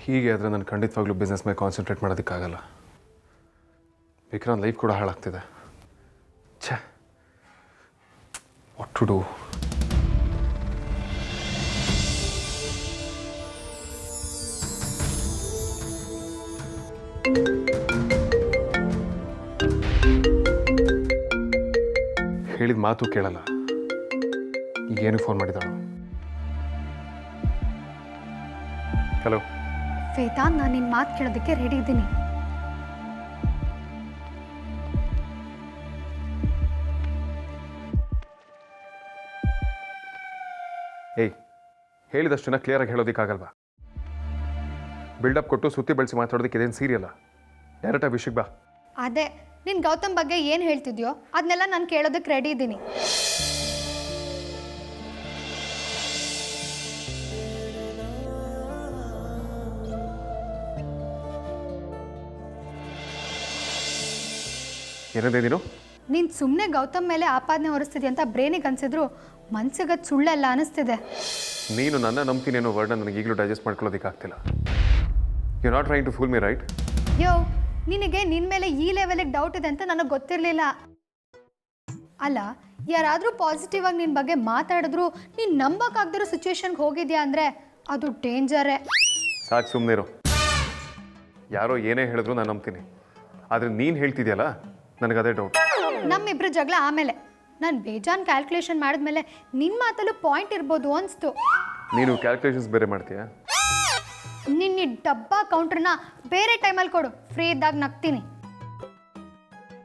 ಹೀಗೆ ಆದರೆ ನಾನು ಖಂಡಿತವಾಗ್ಲೂ ಬಿಸ್ನೆಸ್ ಮೇಲೆ ಕಾನ್ಸಂಟ್ರೇಟ್ ಮಾಡೋದಕ್ಕಾಗಲ್ಲ. ವಿಕ್ರಾಂತ್ ಲೈಫ್ ಕೂಡ ಹಾಳಾಗ್ತಿದೆ. ಛೇ, ವಾಟ್ ಟು ಡೂ? ಹೇಳಿದ ಮಾತು ಕೇಳಲ್ಲ. ಈಗೇನು ಫೋನ್ ಮಾಡಿದಾಳು? ಹಲೋ ವೇದಾ, ನಾನು ನಿನ್ನ ಮಾತು ಕೇಳೋದಕ್ಕೆ ರೆಡಿ ಇದ್ದೀನಿ. ಏಯ್, ಹೇಳಿದಷ್ಟನ್ನ ಕ್ಲಿಯರಾಗಿ ಹೇಳೋದಕ್ಕಾಗಲ್ವಾ? ಬಿಲ್ಡಪ್ ಕೊಟ್ಟು ಸುತ್ತಿ ಬೆಳೆಸಿ ಮಾತಾಡೋದಕ್ಕೆ ಇದೇನು ಸೀರಿಯಲ್ಲ. ಡೈರೆಕ್ಟಾಗಿ ವಿಷಯಕ್ಕೆ ಬಾ. ಅದೇ ನಿನ್ನ ಗೌತಮ್ ಬಗ್ಗೆ ಏನು ಹೇಳ್ತಿದ್ಯೋ ಅದನ್ನೆಲ್ಲ ನಾನು ಕೇಳೋದಕ್ಕೆ ರೆಡಿ ಇದ್ದೀನಿ. ಏನಂದೆ ನೀನು? ನೀನು ಸುಮ್ಮನೆ ಗೌತಮ್ ಮೇಲೆ ಆಪಾದನೆ ಹೊರಿಸ್ತಿದ್ಯ ಅಂತ ಬ್ರೇನಿಗೆ ಅನ್ಸಿದ್ರು ಮನ್ಸಿಗೆ ಸುಳ್ಳೆಲ್ಲ ಅನಿಸ್ತಿದೆ. ನೀನು ನನ್ನ ನಂಬ್ತೀನಿ ಅನ್ನೋ ವರ್ಡ್ನ ನನಗೆ ಈಗಲೂ ಡೈಜೆಸ್ಟ್ ಮಾಡ್ಕೊಳ್ಳೋದಕ್ಕಾಗ್ತಿಲ್ಲ. You not trying to fool me, right? Yo, ನಿನಗೆ ನಿನ್ನ ಮೇಲೆ ಈ ಲೆವೆಲಿಗೆ ಡೌಟ್ ಇದೆ ಅಂತ ನನಗೆ ಗೊತ್ತಿರಲಿಲ್ಲ. ಅಲ್ಲ, ಯಾರಾದರೂ ಪಾಸಿಟಿವ್ ಆಗಿ ನಿನ್ನ ಬಗ್ಗೆ ಮಾತಾಡಿದ್ರು ನೀನು ನಂಬೋಕ್ಕಾಗದಿರೋ ಸಿಚುವೇಶನ್ಗೆ ಹೋಗಿದ್ಯಾ ಅಂದರೆ ಅದು ಡೇಂಜರೇ. ಸಾಕು, ಸುಮ್ಮನಿರು. ಯಾರೋ ಏನೇ ಹೇಳಿದ್ರು ನಾನು ನಂಬ್ತೀನಿ. ಆದರೆ ನೀನು ಹೇಳ್ತಿದ್ಯಲ್ಲ, ನನಗದೇ ಡೌಟ್. ನಮ್ಮಿಬ್ರು ಜಗಳ ಆಮೇಲೆ ನಾನು ಬೇಜಾನ್ ಕ್ಯಾಲ್ಕುಲೇಷನ್ ಮಾಡಿದ್ಮೇಲೆ ನಿನ್ನ ಮಾತಲ್ಲೂ ಪಾಯಿಂಟ್ ಇರ್ಬೋದು ಅನಿಸ್ತು. ನೀನು ಕ್ಯಾಲ್ಕುಲೇಷನ್ಸ್ ಬೇರೆ ಮಾಡ್ತೀಯಾ? ನಿನ್ನ ಡಬ್ಬಾ ಕೌಂಟ್ರನ್ನ ಬೇರೆ ಟೈಮಲ್ಲಿ ಕೊಡು, ಫ್ರೀ ಇದ್ದಾಗ ನಗ್ತೀನಿ.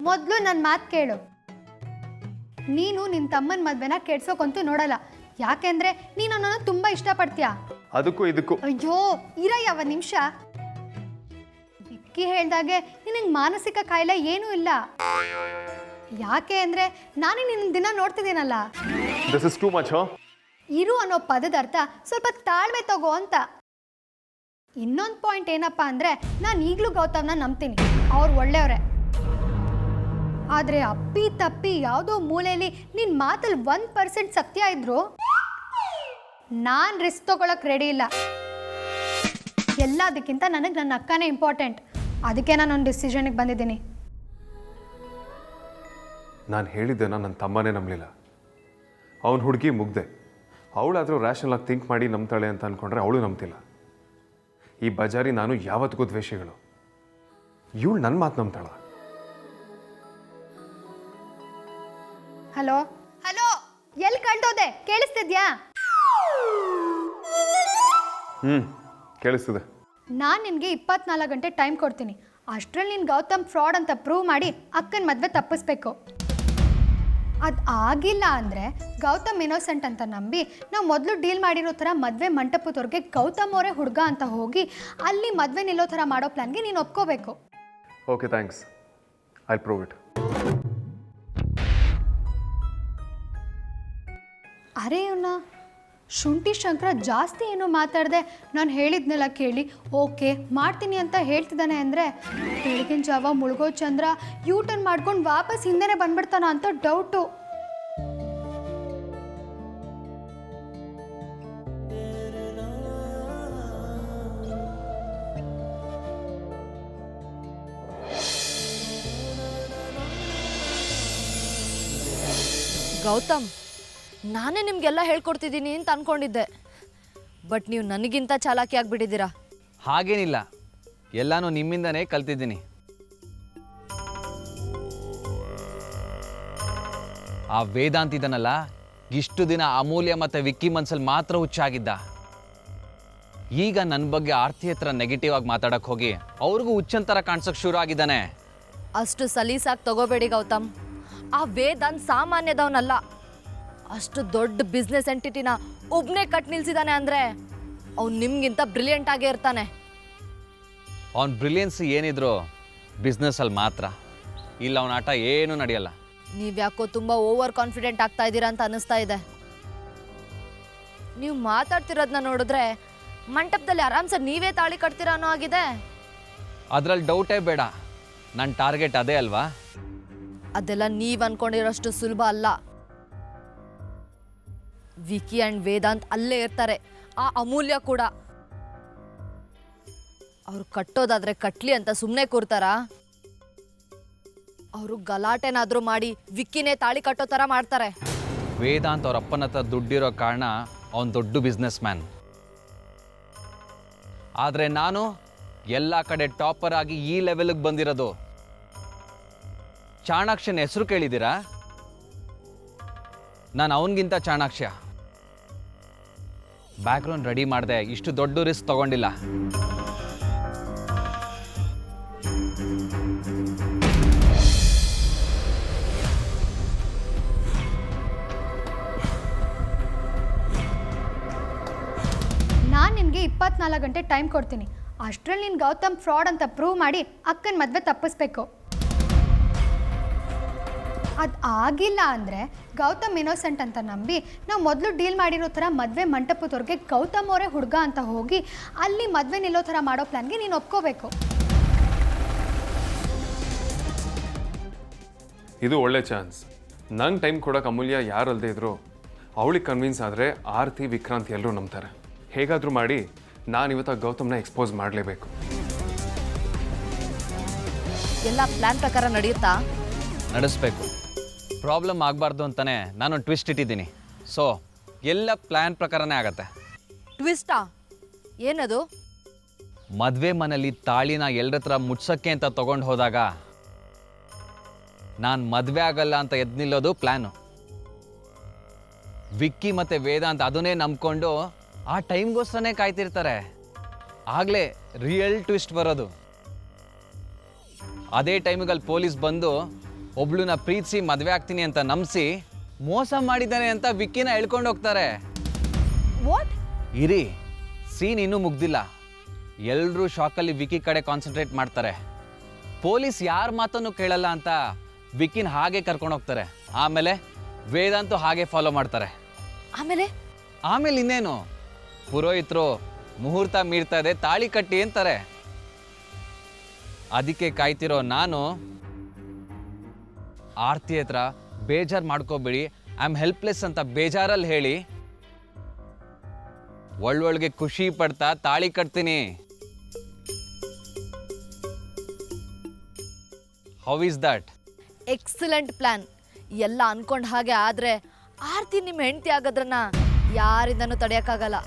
ಮೊದಲು ನನ್ನ ಮಾತು ಕೇಳು. ನೀನು ನಿನ್ನ ತಮ್ಮನ ಮದುವೆನ ಕೆಡ್ಸೋಕಂತೂ ನೋಡಲ್ಲ. ಯಾಕೆಂದ್ರೆ ನೀನು ನನ್ನನ್ನು ತುಂಬ ಇಷ್ಟಪಡ್ತೀಯಾ. ಅದಕ್ಕೂ ಇದಕ್ಕೂ ಅಯ್ಯೋ ಇರಯ್ಯವ ನಿಮಿಷ. ವಿಕ್ಕಿ ಹೇಳ್ದಾಗೆ ನಿನಗೆ ಮಾನಸಿಕ ಕಾಯಿಲೆ ಏನೂ ಇಲ್ಲ. ಯಾಕೆ ಅಂದರೆ ನಾನು ನಿನ್ನ ದಿನ ನೋಡ್ತಿದ್ದೀನಲ್ಲ. This is too much. ಇರು ಅನ್ನೋ ಪದದ ಅರ್ಥ ಸ್ವಲ್ಪ ತಾಳ್ಮೆ ತಗೋ ಅಂತ. ಇನ್ನೊಂದು ಪಾಯಿಂಟ್ ಏನಪ್ಪ ಅಂದರೆ ನಾನು ಈಗಲೂ ಗೌತಮ್ನ ನಂಬ್ತೀನಿ, ಅವ್ರು ಒಳ್ಳೆಯವರೇ. ಆದರೆ ಅಪ್ಪಿ ತಪ್ಪಿ ಯಾವುದೋ ಮೂಲೆಯಲ್ಲಿ ನಿನ್ನ ಮಾತಲ್ಲಿ 1% ಸತ್ಯ ಇದ್ರು ನಾನು ರಿಸ್ಕ್ ತೊಗೊಳಕ್ಕೆ ರೆಡಿ ಇಲ್ಲ. ಎಲ್ಲದಕ್ಕಿಂತ ನನಗೆ ನನ್ನ ಅಕ್ಕನೇ ಇಂಪಾರ್ಟೆಂಟ್. ಅದಕ್ಕೆ ನಾನು ಒಂದು ಡಿಸಿಷನ್ಗೆ ಬಂದಿದ್ದೀನಿ. ನಾನು ಹೇಳಿದ್ದೆನ ನನ್ನ ತಮ್ಮನೇ ನಂಬಲಿಲ್ಲ. ಅವನ ಹುಡುಗಿ ಮುಗ್ದೆ. ಅವಳಾದರೂ ರ್ಯಾಷನಲ್ ಆಗಿ ಥಿಂಕ್ ಮಾಡಿ ನಂಬ್ತಾಳೆ ಅಂತ ಅಂದ್ಕೊಂಡ್ರೆ ಅವಳು ನಂಬ್ತಿಲ್ಲ. ಈ ಬಜಾರಿ ನಾನು ಯಾವತ್ತಿಗೂ ದ್ವೇಷಿಗಳು. ಇವಳು ನನ್ನ ಮಾತು ನಂಬ್ತಾಳ. ಹಲೋ ಹಲೋ, ಎಲ್ಲಿ ಕಂಡೋದೆ? ಕೇಳಿಸ್ತಿದ್ಯಾ? ಕೇಳಿಸ್ತದೆ. ನಾನು ನಿನಗೆ 24 ಗಂಟೆ ಟೈಮ್ ಕೊಡ್ತೀನಿ. ಅಷ್ಟರಲ್ಲಿ ನೀನು ಗೌತಮ್ ಫ್ರಾಡ್ ಅಂತ ಪ್ರೂವ್ ಮಾಡಿ ಅಕ್ಕನ ಮದುವೆ ತಪ್ಪಿಸ್ಬೇಕು. ಅದು ಆಗಿಲ್ಲ ಅಂದರೆ ಗೌತಮ್ ಇನ್ನೋಸೆಂಟ್ ಅಂತ ನಂಬಿ ನಾವು ಮೊದಲು ಡೀಲ್ ಮಾಡಿರೋ ಥರ ಮದುವೆ ಮಂಟಪದವರೆಗೆ ಗೌತಮ್ ಅವರೇ ಹುಡುಗ ಅಂತ ಹೋಗಿ ಅಲ್ಲಿ ಮದುವೆ ನಿಲ್ಲೋ ಥರ ಮಾಡೋ ಪ್ಲ್ಯಾನ್ಗೆ ನೀನು ಒಪ್ಕೋಬೇಕು. Okay, thanks. I prove it. ಅರೆ ಇವನ್ನ ಶುಂಠಿ ಶಂಕರ ಜಾಸ್ತಿ ಏನೋ ಮಾತಾಡಿದೆ. ನಾನು ಹೇಳಿದ್ನೆಲ್ಲ ಕೇಳಿ ಓಕೆ ಮಾಡ್ತೀನಿ ಅಂತ ಹೇಳ್ತಿದ್ದಾನೆ ಅಂದರೆ ಬೆಳಗಿನ ಜಾವ ಮುಳುಗೋ ಚಂದ್ರ ಯೂಟರ್ನ್ ಮಾಡ್ಕೊಂಡು ವಾಪಸ್ ಹಿಂದೆನೇ ಬಂದ್ಬಿಡ್ತಾನ ಅಂತ ಡೌಟು. ಗೌತಮ್, ನಾನೇ ನಿಮಗೆಲ್ಲ ಹೇಳ್ಕೊಡ್ತಿದ್ದೀನಿ ಅಂತ ಅಂದ್ಕೊಂಡಿದ್ದೆ. ಬಟ್ ನೀವು ನನಗಿಂತ ಚಾಲಾಕಿ ಆಗಿಬಿಟ್ಟಿದ್ದೀರಾ. ಹಾಗೇನಿಲ್ಲ, ಎಲ್ಲನೂ ನಿಮ್ಮಿಂದನೇ ಕಲ್ತಿದ್ದೀನಿ. ಆ ವೇದಾಂತ್ ಇದನ್ನಲ್ಲ, ಇಷ್ಟು ದಿನ ಅಮೂಲ್ಯ ಮತ್ತು ವಿಕ್ಕಿ ಮನ್ಸಲ್ಲಿ ಮಾತ್ರ ಹುಚ್ಚಾಗಿದ್ದ. ಈಗ ನನ್ನ ಬಗ್ಗೆ ಆರ್ತಿ ಹತ್ರ ನೆಗೆಟಿವ್ ಆಗಿ ಮಾತಾಡಕ್ಕೆ ಹೋಗಿ ಅವ್ರಿಗೂ ಹುಚ್ಚಂತರ ಕಾಣಿಸೋಕೆ ಶುರು ಆಗಿದ್ದಾನೆ. ಅಷ್ಟು ಸಲೀಸಾಗಿ ತಗೋಬೇಡಿ ಗೌತಮ್. ಆ ವೇದಾಂತ್ ಸಾಮಾನ್ಯದವನಲ್ಲ. ಅಷ್ಟು ದೊಡ್ಡ ಬಿಸ್ನೆಸ್ ಎಂಟಿಟಿನ ಒಬ್ಬನೇ ಕಟ್ ನಿಲ್ಸಿದಾನೆ ಅಂದರೆ ಅವ್ನು ನಿಮ್ಗಿಂತ ಬ್ರಿಲಿಯಂಟ್ ಆಗೇ ಇರ್ತಾನೆ. ಅವನ ಬ್ರಿಲಿಯನ್ಸ್ ಏನಿದ್ರು ಬಿಸ್ನೆಸ್ಸಲ್ಲಿ ಮಾತ್ರ. ಇಲ್ಲ, ಅವನ ಆಟ ಏನೂ ನಡೆಯಲ್ಲ. ನೀವ್ಯಾಕೋ ತುಂಬ ಓವರ್ ಕಾನ್ಫಿಡೆಂಟ್ ಆಗ್ತಾ ಇದ್ದೀರಾ ಅಂತ ಅನ್ನಿಸ್ತಾ ಇದೆ. ನೀವು ಮಾತಾಡ್ತಿರೋದನ್ನ ನೋಡಿದ್ರೆ ಮಂಟಪದಲ್ಲಿ ಆರಾಮ್ಸೆ ನೀವೇ ತಾಳಿ ಕಟ್ತೀರಾ ಅನ್ನೋ ಆಗಿದೆ. ಅದರಲ್ಲಿ ಡೌಟೇ ಬೇಡ. ನನ್ನ ಟಾರ್ಗೆಟ್ ಅದೇ ಅಲ್ವಾ? ಅದೆಲ್ಲ ನೀವು ಅನ್ಕೊಂಡಿರೋಷ್ಟು ಸುಲಭ ಅಲ್ಲ. ವಿಕಿ ಆ್ಯಂಡ್ ವೇದಾಂತ್ ಅಲ್ಲೇ ಇರ್ತಾರೆ, ಆ ಅಮೂಲ್ಯ ಕೂಡ. ಅವ್ರು ಕಟ್ಟೋದಾದ್ರೆ ಕಟ್ಲಿ ಅಂತ ಸುಮ್ಮನೆ ಕೂರ್ತಾರಾ? ಅವರು ಗಲಾಟೆನಾದ್ರೂ ಮಾಡಿ ವಿಕ್ಕಿನೇ ತಾಳಿ ಕಟ್ಟೋ ಥರ ಮಾಡ್ತಾರೆ. ವೇದಾಂತ್ ಅವ್ರ ಅಪ್ಪನ ಹತ್ರ ದುಡ್ಡಿರೋ ಕಾರಣ ಅವನು ದೊಡ್ಡ ಬಿಸ್ನೆಸ್ ಮ್ಯಾನ್. ಆದರೆ ನಾನು ಎಲ್ಲ ಕಡೆ ಟಾಪರ್ ಆಗಿ ಈ ಲೆವೆಲ್ಗೆ ಬಂದಿರೋದು. ಚಾಣಾಕ್ಷನ ಹೆಸರು ಕೇಳಿದ್ದೀರಾ? ನಾನು ಅವನಿಗಿಂತ ಚಾಣಾಕ್ಷ. ಬ್ಯಾಕ್ಗ್ರೌಂಡ್ ರೆಡಿ ಮಾಡಿದೆ, ಇಷ್ಟು ದೊಡ್ಡ ರಿಸ್ಕ್ ತಗೊಂಡಿಲ್ಲ. ನಾನು ನಿನಗೆ 24 ಗಂಟೆ ಟೈಮ್ ಕೊಡ್ತೀನಿ. ಅಷ್ಟರಲ್ಲಿ ನೀನು ಗೌತಮ್ ಫ್ರಾಡ್ ಅಂತ ಪ್ರೂವ್ ಮಾಡಿ ಅಕ್ಕನ ಮದುವೆ ತಪ್ಪಿಸ್ಬೇಕು. ಅದು ಆಗಿಲ್ಲ ಅಂದರೆ ಗೌತಮ್ ಇನ್ನೋಸೆಂಟ್ ಅಂತ ನಂಬಿ ನಾವು ಮೊದಲು ಡೀಲ್ ಮಾಡಿರೋ ಥರ ಮದುವೆ ಮಂಟಪದವ್ರಿಗೆ ಗೌತಮ್ ಅವರೇ ಹುಡುಗ ಅಂತ ಹೋಗಿ ಅಲ್ಲಿ ಮದುವೆ ನಿಲ್ಲೋ ಥರ ಮಾಡೋ ಪ್ಲ್ಯಾನ್ಗೆ ನೀನು ಒಪ್ಕೋಬೇಕು. ಇದು ಒಳ್ಳೆ ಚಾನ್ಸ್. ನಂಗೆ ಟೈಮ್ ಕೊಡೋಕೆ ಅಮೂಲ್ಯ ಯಾರಲ್ಲದೆ ಇದ್ರು ಅವಳಿಗೆ ಕನ್ವಿನ್ಸ್ ಆದರೆ ಆರತಿ ವಿಕ್ರಾಂತ್ ಎಲ್ಲರೂ ನಂಬ್ತಾರೆ. ಹೇಗಾದರೂ ಮಾಡಿ ನಾನು ಇವತ್ತು ಗೌತಮ್ನ ಎಕ್ಸ್ಪೋಸ್ ಮಾಡಲೇಬೇಕು. ಎಲ್ಲ ಪ್ಲಾನ್ ಪ್ರಕಾರ ನಡೆಯುತ್ತಾ? ನಡೆಸಬೇಕು. ಪ್ರಾಬ್ಲಮ್ ಆಗಬಾರ್ದು ಅಂತಾನೆ ನಾನೊಂದು ಟ್ವಿಸ್ಟ್ ಇಟ್ಟಿದ್ದೀನಿ. ಸೊ ಎಲ್ಲ ಪ್ಲ್ಯಾನ್ ಪ್ರಕಾರನೇ ಆಗತ್ತೆ. ಟ್ವಿಸ್ಟಾ? ಏನದು? ಮದುವೆ ಮನೇಲಿ ತಾಳಿನ ಎಲ್ಲರ ಹತ್ರ ಮುಟ್ಸೋಕ್ಕೆ ಅಂತ ತೊಗೊಂಡು ಹೋದಾಗ ನಾನು ಮದುವೆ ಆಗಲ್ಲ ಅಂತ ಎದ್ದು ನಿಲ್ಲೋದು ಪ್ಲ್ಯಾನು. ವಿಕ್ಕಿ ಮತ್ತು ವೇದಾಂತ್ ಅದನ್ನೇ ನಂಬ್ಕೊಂಡು ಆ ಟೈಮ್ಗೋಸ್ಕರನೇ ಕಾಯ್ತಿರ್ತಾರೆ. ಆಗಲೇ ರಿಯಲ್ ಟ್ವಿಸ್ಟ್ ಬರೋದು. ಅದೇ ಟೈಮಿಗಲ್ಲಿ ಪೊಲೀಸ್ ಬಂದು ಒಬ್ಳನ್ನ ಪ್ರೀತಿಸಿ ಮದುವೆ ಆಗ್ತೀನಿ ಅಂತ ನಂಬಿಸಿ ಮೋಸ ಮಾಡಿದ್ದಾನೆ ಅಂತ ವಿಕ್ಕಿನ ಎಳ್ಕೊಂಡು ಹೋಗ್ತಾರೆ. ವಾಟ್? ಇರಿ, ಸೀನ್ ಇನ್ನೂ ಮುಗ್ದಿಲ್ಲ. ಎಲ್ಲರೂ ಶಾಕಲ್ಲಿ ವಿಕ್ಕಿ ಕಡೆ ಕಾನ್ಸಂಟ್ರೇಟ್ ಮಾಡ್ತಾರೆ. ಪೊಲೀಸ್ ಯಾರ ಮಾತನ್ನು ಕೇಳಲ್ಲ ಅಂತ ವಿಕ್ಕಿನ ಹಾಗೆ ಕರ್ಕೊಂಡು ಹೋಗ್ತಾರೆ. ಆಮೇಲೆ ವೇದಾಂತು ಹಾಗೆ ಫಾಲೋ ಮಾಡ್ತಾರೆ. ಆಮೇಲೆ ಇನ್ನೇನು, ಪುರೋಹಿತರು ಮುಹೂರ್ತ ಮೀರ್ತಾ ಇದೆ, ತಾಳಿ ಕಟ್ಟಿ ಅಂತಾರೆ. ಅದಕ್ಕೆ ಕಾಯ್ತಿರೋ ನಾನು ಆರ್ತಿ ಹತ್ರ ಬೇಜಾರು ಮಾಡ್ಕೋಬೇಡಿ, ಐ ಆಮ್ ಹೆಲ್ಪ್ಲೆಸ್ ಅಂತ ಬೇಜಾರಲ್ಲಿ ಹೇಳಿ ಒಳ್ಳೊಳಗೆ ಖುಷಿ ಪಡ್ತಾ ತಾಳಿ ಕಟ್ತೀನಿ. How is that? Excellent plan. ಎಲ್ಲ ಅನ್ಕೊಂಡ ಹಾಗೆ ಆದರೆ ಆರ್ತಿ ನಿಮ್ಮ ಹೆಂಡತಿ ಆಗೋದ್ರನ್ನ ಯಾರಿಂದನೂ ತಡೆಯೋಕ್ಕಾಗಲ್ಲ.